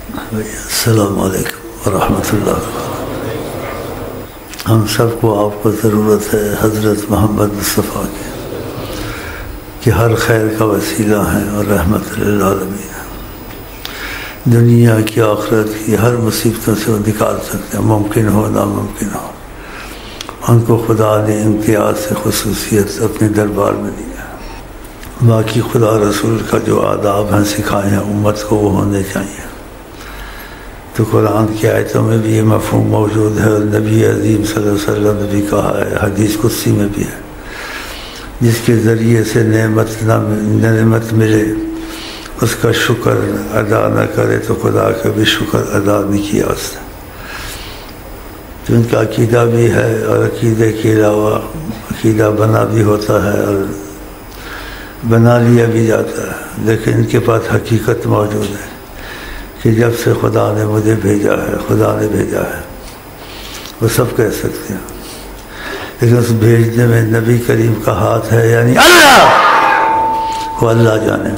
السلام علیکم ورحمۃ اللہ۔ ہم سب کو آپ کو ضرورت ہے حضرت محمد مصطفیٰ کی کہ ہر خیر کا وسیلہ ہیں اور رحمت للعالمین، دنیا کی آخرت کی ہر مصیبتوں سے وہ نکال سکتے ہیں، ممکن ہو ناممکن ہو۔ ان کو خدا نے امتیاز سے خصوصیت اپنے دربار میں دی ہے۔ باقی خدا رسول کا جو آداب ہیں سکھائے ہیں امت کو وہ ہونے چاہیے۔ تو قرآن کی آیتوں میں بھی یہ مفہوم موجود ہے، اور نبی عظیم صلی اللہ علیہ وسلم نے بھی کہا ہے، حدیث قدسی میں بھی ہے، جس کے ذریعے سے نعمت ملے اس کا شکر ادا نہ کرے تو خدا کا بھی شکر ادا نہیں کیا اس نے۔ تو ان کا عقیدہ بھی ہے، اور عقیدے کے علاوہ عقیدہ بنا بھی ہوتا ہے اور بنا لیا بھی جاتا ہے، لیکن ان کے پاس حقیقت موجود ہے کہ جب سے خدا نے مجھے بھیجا ہے، خدا نے بھیجا ہے، وہ سب کہہ سکتے ہیں، لیکن اس بھیجنے میں نبی کریم کا ہاتھ ہے، یعنی اللہ، وہ اللہ جانے۔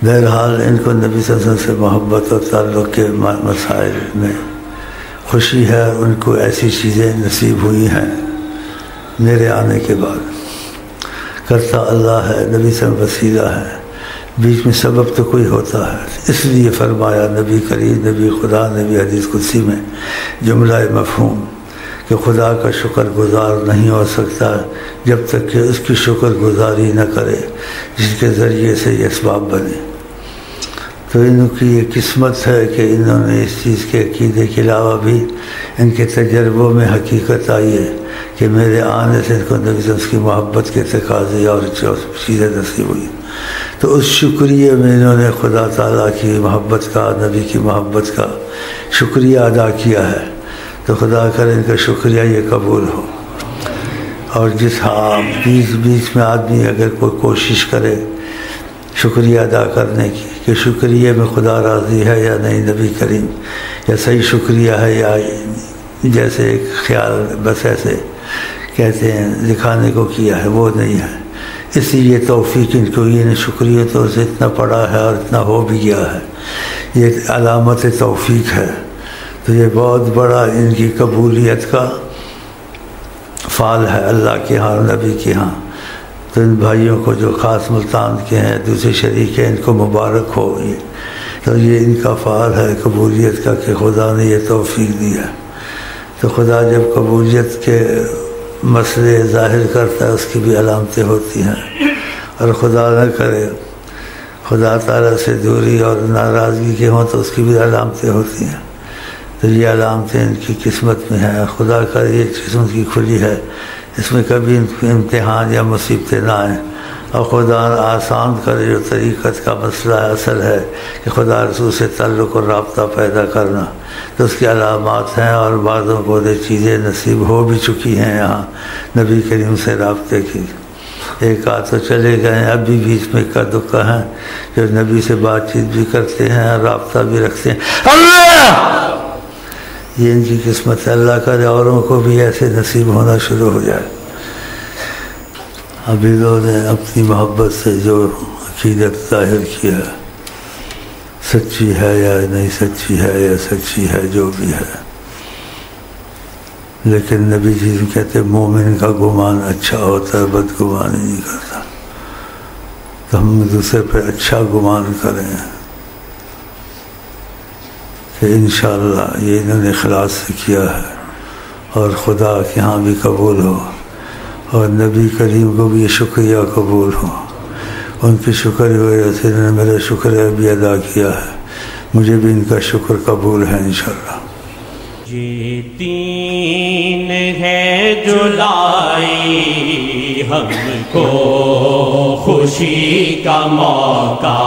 بہرحال ان کو نبی صلی اللہ علیہ وسلم سے محبت اور تعلق کے مسائل میں خوشی ہے، اور ان کو ایسی چیزیں نصیب ہوئی ہیں میرے آنے کے بعد۔ کرتا اللہ ہے، نبی سے وسیلہ ہے، بیچ میں سبب تو کوئی ہوتا ہے، اس لیے فرمایا نبی کریم، نبی خدا نے بھی حدیث قدسی میں جملہ مفہوم کہ خدا کا شکر گزار نہیں ہو سکتا جب تک کہ اس کی شکر گزاری نہ کرے جس کے ذریعے سے یہ اسباب بنے۔ تو ان کی یہ قسمت ہے کہ انہوں نے اس چیز کے عقیدے کے علاوہ بھی ان کے تجربوں میں حقیقت آئی ہے کہ میرے آنے سے ان کو نبی صلی اللہ علیہ وسلم کی محبت کے تقاضے اور چیزیں نصیب ہوئی۔ تو اس شکریہ میں انہوں نے خدا تعالیٰ کی محبت کا، نبی کی محبت کا شکریہ ادا کیا ہے۔ تو خدا کرے ان کا شکریہ یہ قبول ہو، اور جس بیچ میں آدمی اگر کوئی کوشش کرے شکریہ ادا کرنے کی کہ شکریہ میں خدا راضی ہے یا نہیں، نبی کریم یا صحیح شکریہ ہے، یا جیسے ایک خیال بس ایسے کہتے ہیں دکھانے کو کیا ہے، وہ نہیں ہے۔ اس لیے توفیق ان کو یہ شکریہ تو سے اتنا پڑا ہے اور اتنا ہو بھی گیا ہے، یہ علامت توفیق ہے۔ تو یہ بہت بڑا ان کی قبولیت کا فعال ہے اللہ کے ہاں، نبی کے ہاں۔ تو ان بھائیوں کو جو خاص ملتان کے ہیں، دوسرے شریک ہیں، ان کو مبارک ہو۔ تو یہ ان کا فعال ہے قبولیت کا کہ خدا نے یہ توفیق دی ہے۔ تو خدا جب قبولیت کے مسئلے ظاہر کرتا ہے اس کی بھی علامتیں ہوتی ہیں، اور خدا نہ کرے خدا تعالیٰ سے دوری اور ناراضگی کے ہوں تو اس کی بھی علامتیں ہوتی ہیں۔ تو یہ علامتیں ان کی قسمت میں ہیں، خدا کا یہ قسمت کی کھلی ہے، اس میں کبھی امتحان یا مصیبتیں نہ آئیں، اور خدا آسان کرے جو طریقت کا مسئلہ ہے، اصل ہے کہ خدا رسول سے تعلق اور رابطہ پیدا کرنا۔ تو اس کی علامات ہیں، اور بعضوں کو یہ چیزیں نصیب ہو بھی چکی ہیں یہاں نبی کریم سے رابطے کی۔ ایک آدھ تو چلے گئے ہیں، اب بھی بیچ میں اکا دکا ہیں جو نبی سے بات چیت بھی کرتے ہیں اور رابطہ بھی رکھتے ہیں۔ اللہ، یہ ان کی قسمت ہے، اللہ کرے اوروں کو بھی ایسے نصیب ہونا شروع ہو جائے۔ ابھی لوگوں نے اپنی محبت سے جو عقیدت ظاہر کی ہے، سچی ہے یا نہیں سچی ہے یا سچی ہے جو بھی ہے، لیکن نبی جی کہتے مومن کا گمان اچھا ہوتا ہے، بدگمانی نہیں کرتا۔ تو ہم دوسرے پہ اچھا گمان کریں کہ انشاءاللہ یہ انہوں نے اخلاص سے کیا ہے، اور خدا کے ہاں بھی قبول ہو، اور نبی کریم کو بھی یہ شکریہ قبول ہو۔ ان کی شکر وجہ سے انہوں نے میرا شکریہ بھی ادا کیا ہے، مجھے بھی ان کا شکر قبول ہے انشاءاللہ۔ یہ دین ہے جو لائی ہم کو خوشی کا موقع،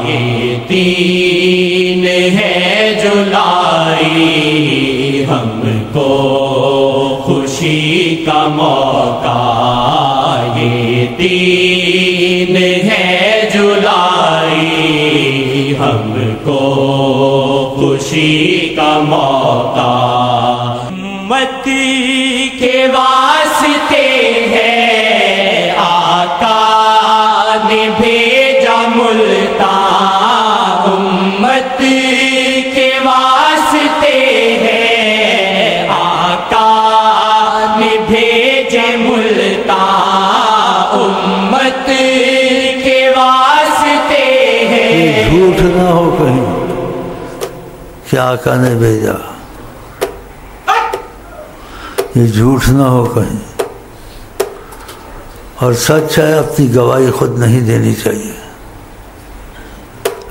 یہ دین ہے جو لائی ہم کو خوشی کا موقع، یہ دین ہے جو لائی ہم کو خوشی کا موقع، امت کے واسطے ہے آقا نے بھیجا ملتان، جھوٹ نہ ہو کہیں کہ آقا نے بھیجا، یہ جھوٹ نہ ہو کہیں، اور سچ ہے اپنی گواہی خود نہیں دینی چاہیے،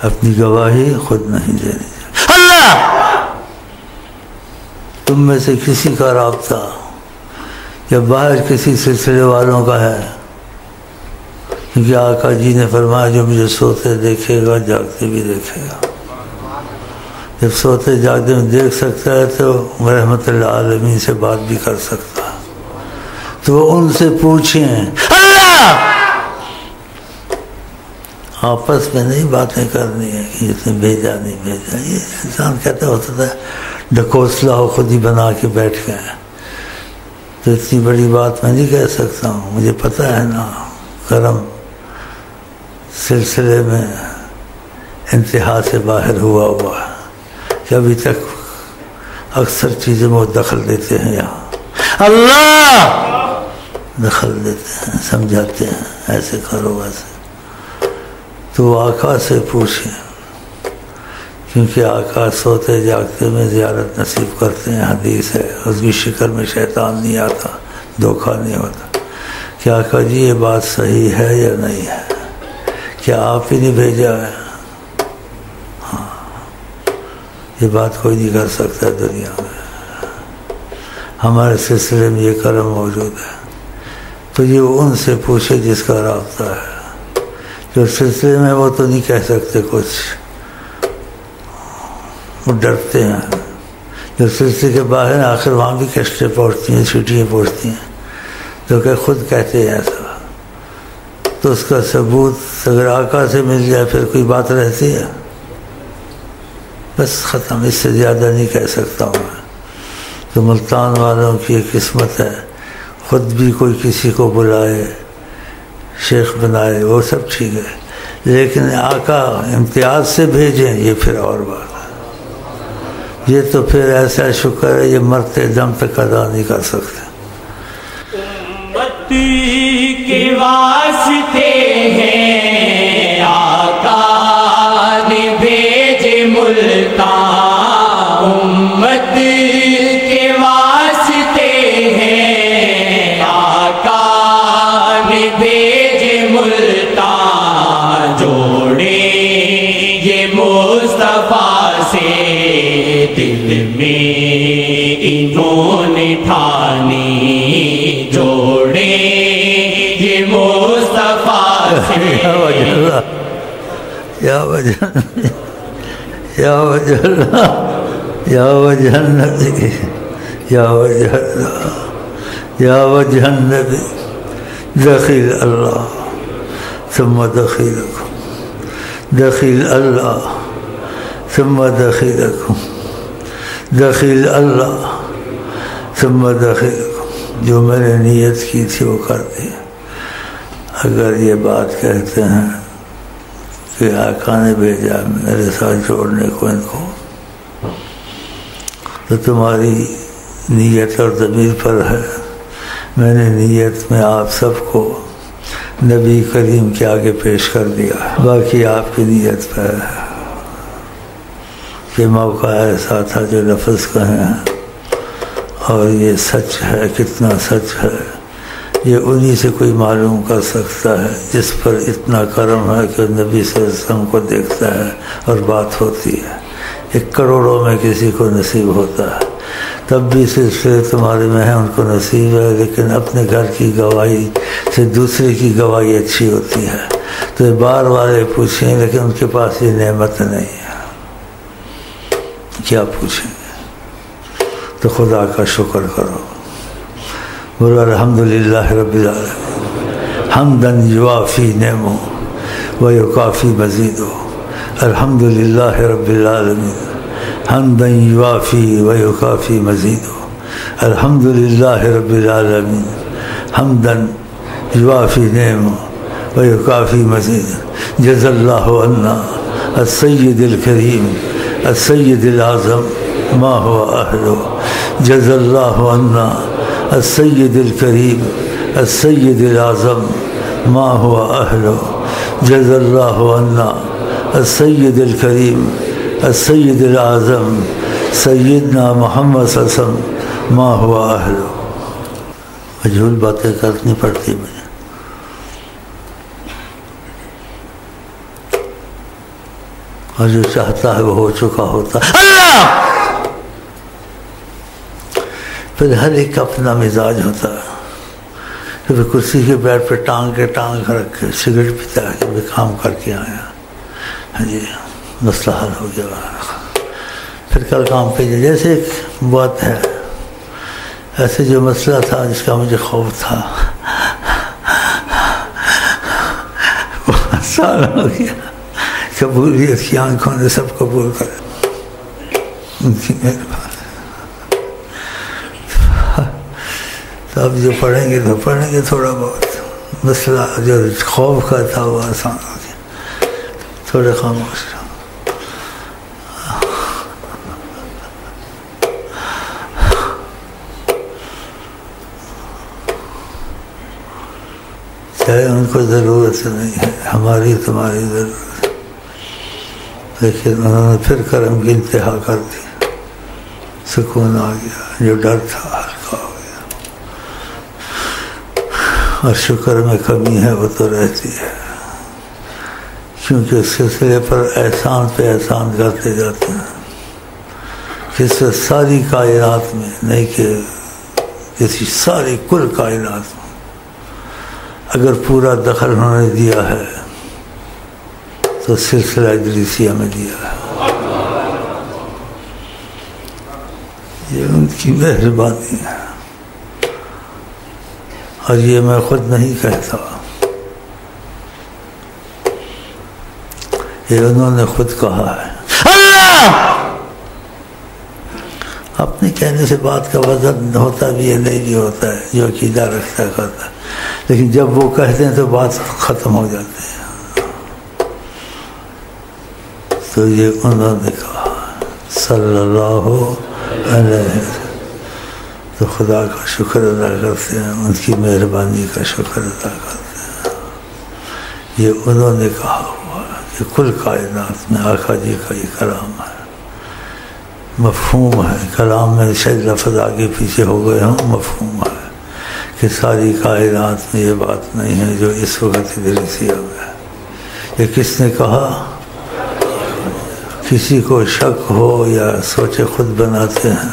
اپنی گواہی خود نہیں دینی چاہیے۔ اللہ تم میں سے کسی کا رابطہ یا باہر کسی سلسلے والوں کا ہے؟ کیونکہ آقا جی نے فرمایا جو مجھے سوتے دیکھے گا جاگتے بھی دیکھے گا۔ جب سوتے جاگتے میں دیکھ سکتا ہے تو رحمت اللہ عالمین سے بات بھی کر سکتا ہے، تو ان سے پوچھیں اللہ، آپس میں نہیں باتیں کرنی ہے کہ اس نے بھیجا نہیں بھیجا۔ یہ انسان کہتا ہوتا تھا ڈھکوسلا ہو خود ہی بنا کے بیٹھ گئے، تو اتنی بڑی بات میں نہیں کہہ سکتا ہوں، مجھے پتہ ہے نا کرم سلسلے میں انتہا سے باہر ہوا ہے کہ ابھی تک اکثر چیزوں میں دخل دیتے ہیں، یہاں اللہ دخل دیتے ہیں، سمجھاتے ہیں ایسے کرو ویسے، تو آقا سے پوچھیں، کیونکہ آقا سوتے جاگتے میں زیارت نصیب کرتے ہیں، حدیث ہے، اس کی شکل میں شیطان نہیں آتا، دھوکہ نہیں ہوتا کہ آقا جی یہ بات صحیح ہے یا نہیں ہے، کیا آپ ہی نے بھیجا ہے؟ ہاں، یہ بات کوئی نہیں کر سکتا دنیا میں، ہمارے سلسلے میں یہ کرم موجود ہے، تو یہ ان سے پوچھے جس کا رابطہ ہے، جو سلسلے میں وہ تو نہیں کہہ سکتے کچھ، وہ ڈرتے ہیں، جو سلسلے کے باہر آخر وہاں بھی کشتیں پہنچتی ہیں، چھٹیاں پہنچتی ہیں، تو کہ خود کہتے ہیں ایسا، تو اس کا ثبوت اگر آقا سے مل جائے پھر کوئی بات رہتی ہے؟ بس ختم، اس سے زیادہ نہیں کہہ سکتا ہوں میں۔ تو ملتان والوں کی ایک قسمت ہے، خود بھی کوئی کسی کو بلائے، شیخ بنائے، وہ سب ٹھیک ہے، لیکن آقا امتیاز سے بھیجیں یہ پھر اور بات ہے، یہ تو پھر ایسا شکر ہے یہ مرتے دم تک ادا نہیں کر سکتے۔ کے واسطے ہیں آقا نے بھیجے ملتان، امت کے واسطے ہیں آقا نے بھیجے ملتان، جوڑے یہ مصطفیٰ سے دل میں انہوں نے ٹھانی، جوڑے یہ مصطفیٰ سے۔ یا وجہ یا وجہ اللہ، یا وجہ النبی، یا وجہ اللہ، یا وجہ النبی، دخیل اللہ ثم دخیلکم، دخیل اللہ ثم دخیلکم، دخیل اللہ ثم دخیلکم۔ جو میں نے نیت کی تھی وہ کر دی۔ اگر یہ بات کہتے ہیں کہ آقا نے بھیجا میرے ساتھ جوڑنے کو ان کو، تو تمہاری نیت اور ضمیر پر ہے۔ میں نے نیت میں آپ سب کو نبی کریم کے آگے پیش کر دیا، باقی آپ کی نیت پہ ہے۔ یہ موقع ایسا تھا جو لفظ کہے ہیں، اور یہ سچ ہے، کتنا سچ ہے یہ انہی سے کوئی معلوم کر سکتا ہے جس پر اتنا کرم ہے کہ نبی صلی اللہ علیہ وسلم کو دیکھتا ہے اور بات ہوتی ہے۔ ایک کروڑوں میں کسی کو نصیب ہوتا ہے، تب بھی سلسلے تمہارے میں ہیں ان کو نصیب ہے، لیکن اپنے گھر کی گواہی سے دوسرے کی گواہی اچھی ہوتی ہے۔ تو یہ بار والے پوچھیں، لیکن ان کے پاس یہ نعمت نہیں ہے، کیا پوچھیں گے؟ تو خدا کا شکر کرو، بولو الحمدللہ رب العالمین حمداً یوافی نعمہ ویکافی مزیدہ، الحمدللہ رب العالمین حمداً یوافی ویکافی مزیدہ، الحمدللہ رب العالمین حمداً یوافی نعمہ ویکافی مزیدہ۔ جزا اللہ عنا السید الکریم السید الاعظم ما هو اہلہ، جزا اللہ عنا السید الکریم السید الاعظم ما هو اہلہ، جزا اللہ عنا السید الکریم السید الاعظم سیدنا محمد صلی اللہ علیہ وسلم ما ہوا اہلو. مجھول باتیں کرنی پڑتی مجھے. اور جو چاہتا ہے وہ ہو چکا ہوتا اللہ. پھر ہر ایک اپنا مزاج ہوتا ہے. پھر کرسی کے بیٹھ پہ ٹانگ رکھ کے سگریٹ پیتا ہے کہ میں کام کر کے آیا. ہاں جی مسئلہ حل ہو گیا. پھر کل کام پہ جیسے ایک بات ہے ایسے جو مسئلہ تھا جس کا مجھے خوف تھا وہ سال ہو گیا. قبولیت کی آنکھوں نے سب قبول کرا ان کی مہربانی. تو اب جو پڑھیں گے تھوڑا بہت مسئلہ جو خوف کا تھا وہ آسان ہو گیا. تھوڑے خاموش رہو. چاہے ان کو ضرورت نہیں ہے ہماری تمہاری ضرورت، لیکن انہوں نے پھر کرم کی انتہا کر دی. سکون آ گیا. جو ڈر تھا ہلکا ہو گیا. اور شکر میں کمی ہے وہ تو رہتی ہے، کیونکہ اس سلسلے پر احسان پہ احسان کرتے جاتے ہیں. جس سے ساری کائنات میں نہیں کہ کسی ساری کل کائنات میں اگر پورا دخل انہوں نے دیا ہے تو سلسلہ ادریسیہ میں دیا ہے. یہ ان کی مہربانی ہے. اور یہ میں خود نہیں کہتا، یہ انہوں نے خود کہا ہے. اللہ اپنے کہنے سے بات کا وزن ہوتا بھی ہے نہیں بھی ہوتا ہے، جو عقیدہ رکھتا کرتا ہے. لیکن جب وہ کہتے ہیں تو بات ختم ہو جاتی ہے. تو یہ انہوں نے کہا صلی اللہ علیہ وسلم. تو خدا کا شکر ادا کرتے ہیں، ان کی مہربانی کا شکر ادا کرتے ہیں. یہ انہوں نے کہا ہوا کہ کل کائنات میں آقا جی کا یہ کلام ہے، مفہوم ہے. کلام میں شاید لفظ آگے پیچھے ہو گئے ہوں، مفہوم ہے کہ ساری کائنات میں یہ بات نہیں ہے جو اس وقت ادریسیہ میں ہے. یہ کس نے کہا؟ کسی کو شک ہو یا سوچے خود بناتے ہیں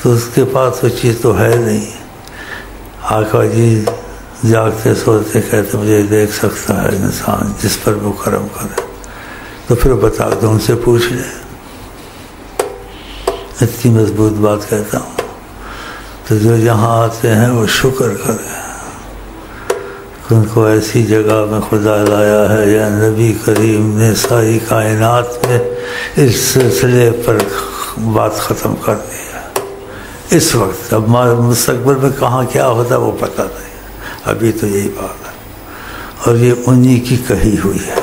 تو اس کے پاس وہ چیز تو ہے نہیں. آقا جی جاگتے سوچتے کہتے مجھے دیکھ سکتا ہے انسان جس پر وہ کرم کرے. تو پھر بتا دو، ان سے پوچھ لے. اتنی مضبوط بات کہتا ہوں. تو جو یہاں آتے ہیں وہ شکر کریں کہ ان کو ایسی جگہ میں خدا لایا ہے یا نبی کریم نے ساری کائنات میں اس سلسلے پر بات ختم کر دی ہے اس وقت. اب مستقبل میں کہاں کیا ہوتا وہ پتہ نہیں، ابھی تو یہی بات ہے. اور یہ انہی کی کہی ہوئی ہے.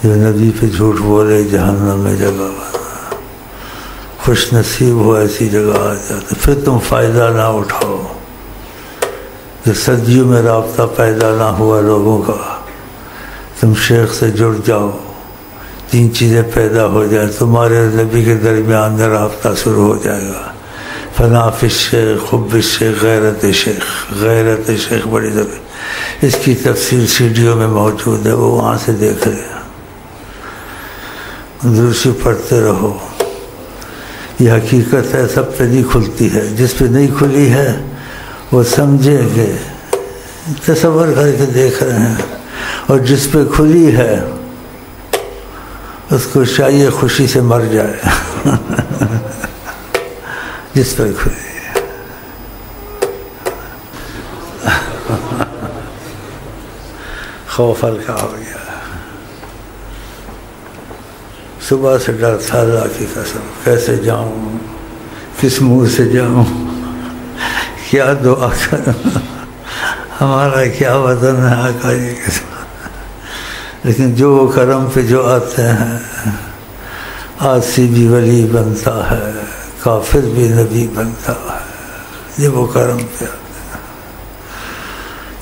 جو نبی پہ جھوٹ بولے جہنم میں جگہ بنا. خوش نصیب ہو ایسی جگہ آ جاتے. پھر تم فائدہ نہ اٹھاؤ. جو صدیوں میں رابطہ پیدا نہ ہوا لوگوں کا، تم شیخ سے جڑ جاؤ، 3 چیزیں پیدا ہو جائیں. تمہارے نبی کے درمیان میں رابطہ شروع ہو جائے گا. فنا فی الشیخ، حب الشیخ، غیرت شیخ. غیرت شیخ بڑی ضروری. اس کی تفصیل سیڈیو میں موجود ہے، وہ وہاں سے دیکھ لیں. درسی پڑھتے رہو. یہ حقیقت ہے سب پہ نہیں کھلتی ہے. جس پہ نہیں کھلی ہے وہ سمجھے کہ تصور کر کے دیکھ رہے ہیں، اور جس پہ کھلی ہے اس کو چاہیے خوشی سے مر جائے. جس پہ کھلی ہے. خوف ہلکا ہو گیا. صبح سے ڈر تھا اللہ کی قسم، کیسے جاؤں، کس منہ سے جاؤں، کیا دعا کروں، ہمارا کیا وطن ہے آقا جی کے ساتھ. لیکن جو وہ کرم پہ جو آتے ہیں، آسی بھی ولی بنتا ہے، کافر بھی نبی بنتا ہے. یہ وہ کرم پہ آتے ہیں،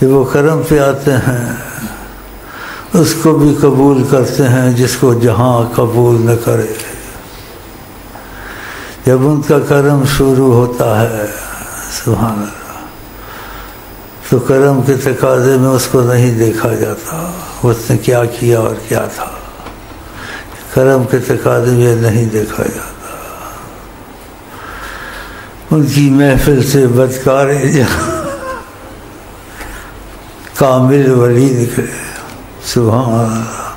یہ وہ کرم پہ آتے ہیں. اس کو بھی قبول کرتے ہیں جس کو جہاں قبول نہ کرے۔ جب ان کا کرم شروع ہوتا ہے سبحان اللہ تو کرم کے تقاضے میں اس کو نہیں دیکھا جاتا اس نے کیا کیا اور کیا تھا، کرم کے تقاضے میں نہیں دیکھا جاتا۔ ان کی محفل سے بدکارے کامل ولی نکلے سبحان اللہ،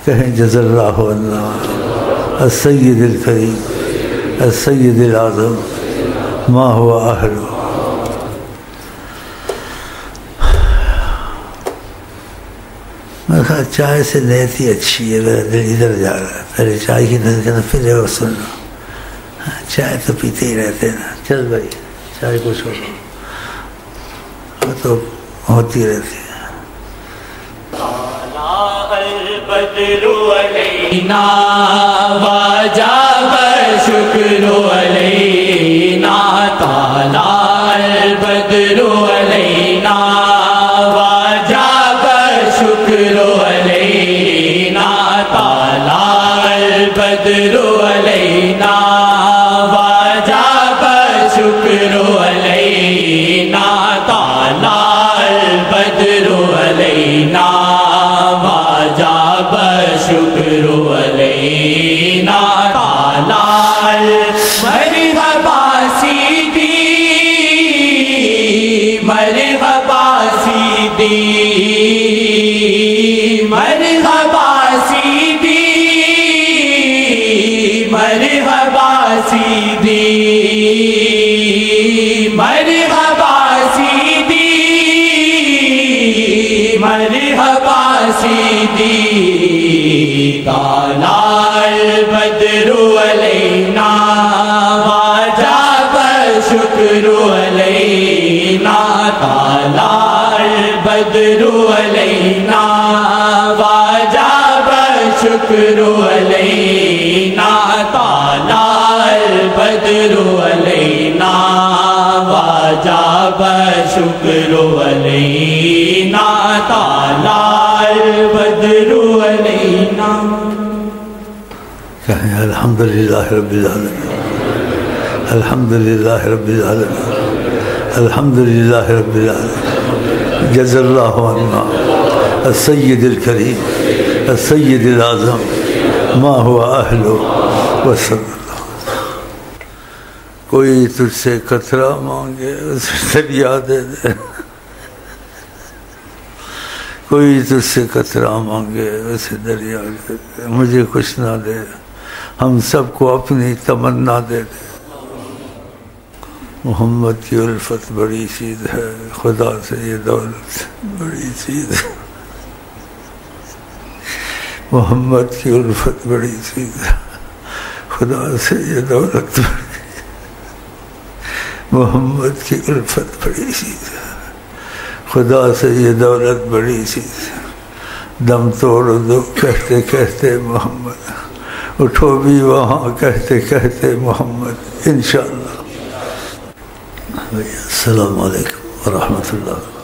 کہیں جزا اللہ عنا السید الکریم السید الاعظم ما هو اہلہ۔ میں کہا چائے سے نیت ہی اچھی ہے، میرا دل ادھر جا رہا ہے، پہلے چائے کی نیت کرنا پھر اور سننا، چائے تو پیتے ہی رہتے نا، چل بھائی چائے کو چھوڑو، وہ تو ہوتی رہتی ہے۔ البدر علینا وجب شکر علینا، طلع البدر علینا وجب شکر علینا، طلع البدر علینا وجب شکر علینا، طلع البدر علینا وجب شکر علینا، طلع مرحبا سیدی مرحبا سیدی مرحبا سیدی مرحبا سیدی مرحبا سیدی مرحبا سیدی، طلع البدر علینا وجب شکر علینا، طلع البدر علینا وجب شکر علینا، طلع البدر علینا وجب شکر علینا، طلع البدر علینا۔ کہیں الحمدللہ رب العالمین، الحمدللہ رب العالمین، الحمدللہ رب العالمین، جزا اللہ عنا السید الکریم السید الاعظم ما هو اہلہ وصلی اللہ۔ کوئی تجھ سے قطرہ مانگے اسے دریا دے دے، کوئی تجھ سے قطرہ مانگے اسے دریا دے دے، مجھے کچھ نہ دے ہم سب کو اپنی تمنا دے دے۔ محمد کی الفت بڑی چیز ہے، خدا سے یہ دولت بڑی چیز ہے، محمد کی الفت بڑی چیز ہے، خدا سے یہ دولت بڑی، محمد کی الفت بڑی چیز ہے، خدا سے یہ دولت بڑی چیز ہے۔ دم توڑ دو کہتے کہتے محمد، اٹھو بھی وہاں کہتے کہتے محمد انشاءاللہ۔ السلام علیکم ورحمۃ اللہ۔